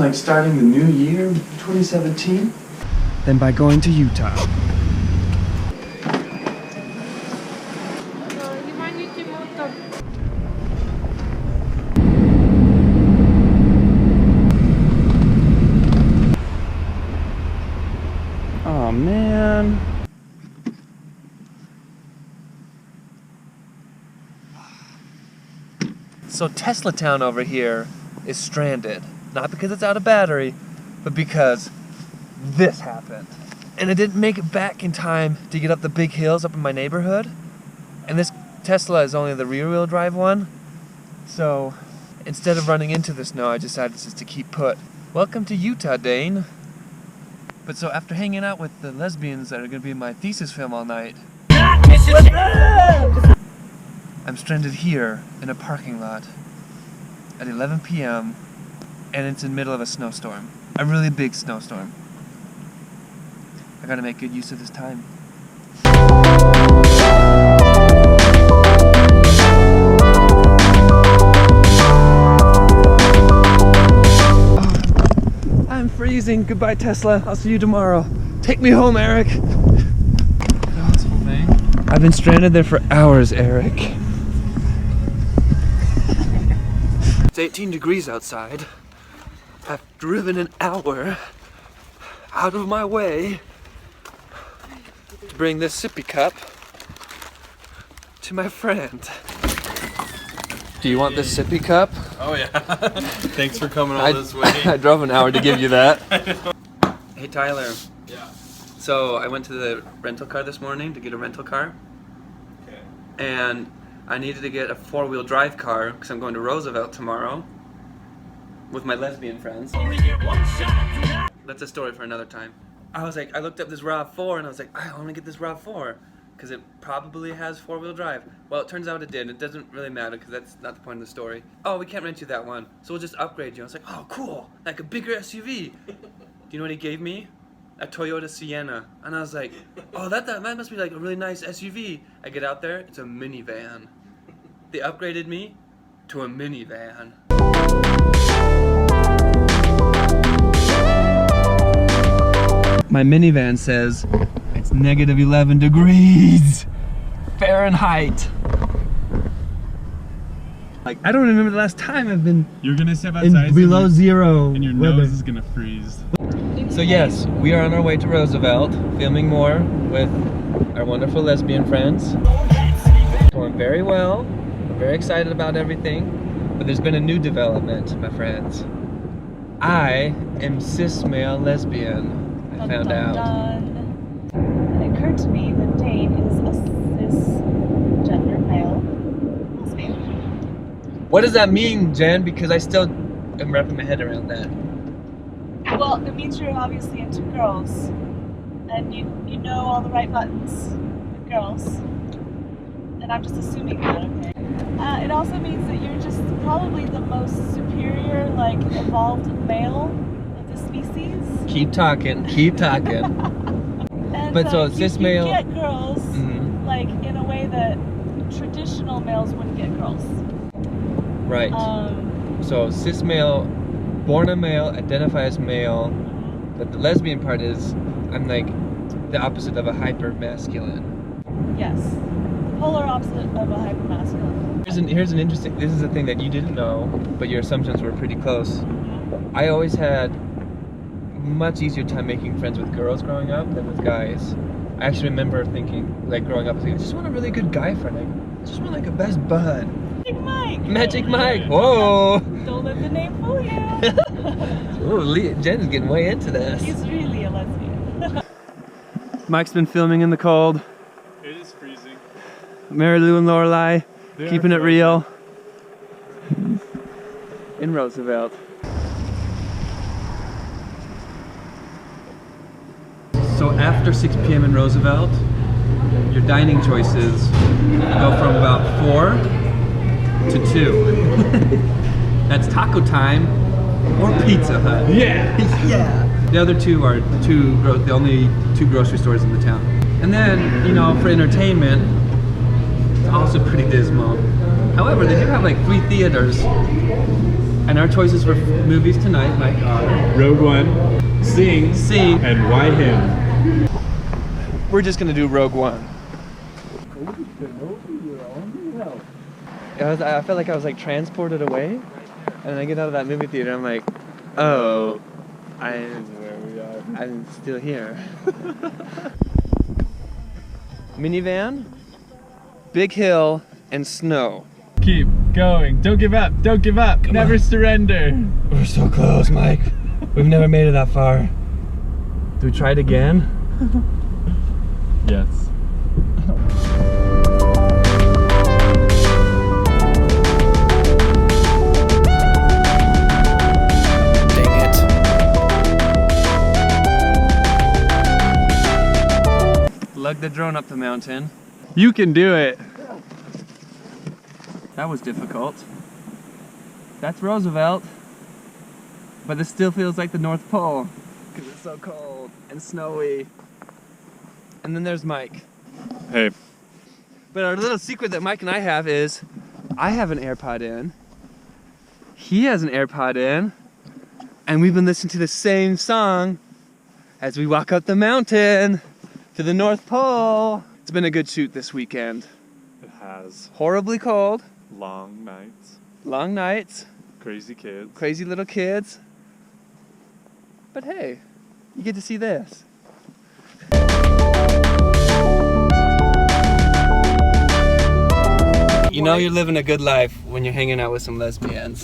like starting the new year, 2017? Than by going to Utah. Oh man. So Tesla Town over here is stranded. Not because it's out of battery, but because this happened. And I didn't make it back in time to get up the big hills up in my neighborhood. And this Tesla is only the rear-wheel drive one. So instead of running into the snow, I decided just to keep put. Welcome to Utah, Dane. But so after hanging out with the lesbians that are going to be in my thesis film all night, I'm stranded here in a parking lot at 11 p.m. and it's in the middle of a snowstorm. A really big snowstorm. I gotta make good use of this time. Oh, I'm freezing. Goodbye, Tesla. I'll see you tomorrow. Take me home, Eric. I've been stranded there for hours, Eric. It's 18 degrees outside. I've driven an hour out of my way to bring this sippy cup to my friend. Do you want this sippy cup? Oh yeah. Thanks for coming all this way. I drove an hour to give you that. Hey Tyler. Yeah. So I went to the rental car this morning to get a rental car. Okay. And I needed to get a 4-wheel drive car because I'm going to Roosevelt tomorrow with my lesbian friends. That's a story for another time. I was like, I looked up this RAV4 and I was like, I want to get this RAV4 because it probably has 4-wheel drive. Well, it turns out it did. It doesn't really matter because that's not the point of the story. Oh, we can't rent you that one, so we'll just upgrade you. I was like, oh, cool, like a bigger SUV. Do you know what he gave me? A Toyota Sienna. And I was like, oh, that must be like a really nice SUV. I get out there, it's a minivan. They upgraded me to a minivan. My minivan says it's negative 11 degrees Fahrenheit. Like, I don't remember the last time I've been You're gonna step outside in below zero and your weather. nose is gonna freeze. So yes, we are on our way to Roosevelt, filming more with our wonderful lesbian friends. Going very well. We're very excited about everything, but there's been a new development, my friends. I am Cismale Lesbian. I found out. It occurred to me that Dane is a cisgender male lesbian. What does that mean, Jen? Because I still am wrapping my head around that. Well, it means you're obviously into girls, and you know all the right buttons with girls. And I'm just assuming that, okay? It also means that you're just probably the most superior, like, evolved male of the species. Keep talking, keep talking. And But so you cis-male- get girls, like, in a way that traditional males wouldn't get girls. Right. So cis-male, born a male, identify as male, but the lesbian part is, I'm like the opposite of a hyper-masculine. Yes. The polar opposite of a hypermasculine. Here's an interesting, this is a thing that you didn't know, but your assumptions were pretty close. I always had much easier time making friends with girls growing up than with guys. I actually remember thinking, like growing up, I was like, I just want a really good guy friend. I just want like a best bud. Magic Mike! Magic Mike! Whoa! Don't let the name fool you! Ooh, Jen is getting way into this. He's really a lesbian. Mike's been filming in the cold. It is freezing. Mary Lou and Lorelai, They keeping are it real. In Roosevelt. So after 6 p.m. in Roosevelt, your dining choices go from about 4 to 2. That's taco time or Pizza Hut. Yeah! Yeah. The other two are the only two grocery stores in the town. And then, you know, for entertainment, it's also pretty dismal. However, they do have like 3 theaters And our choices for movies tonight, Mike, are Rogue One, Sing, Sing. and Why Him? We're just gonna do Rogue One. I felt like I was like transported away, and then I get out of that movie theater. I'm like, oh, I'm still here. Minivan, big hill, and snow. Keep going. Don't give up. Don't give up. Never surrender. We're so close, Mike. We've never made it that far. Do we try it again? Yes. Lug the drone up the mountain. You can do it. That was difficult. That's Roosevelt. But this still feels like the North Pole. Because it's so cold and snowy. And then there's Mike. Hey. But our little secret that Mike and I have is I have an AirPod in. He has an AirPod in. And we've been listening to the same song as we walk up the mountain to the North Pole. It's been a good shoot this weekend. It has Horribly cold, long nights, long nights, crazy kids. crazy little kids. But hey, you get to see this. You know you're living a good life when you're hanging out with some lesbians.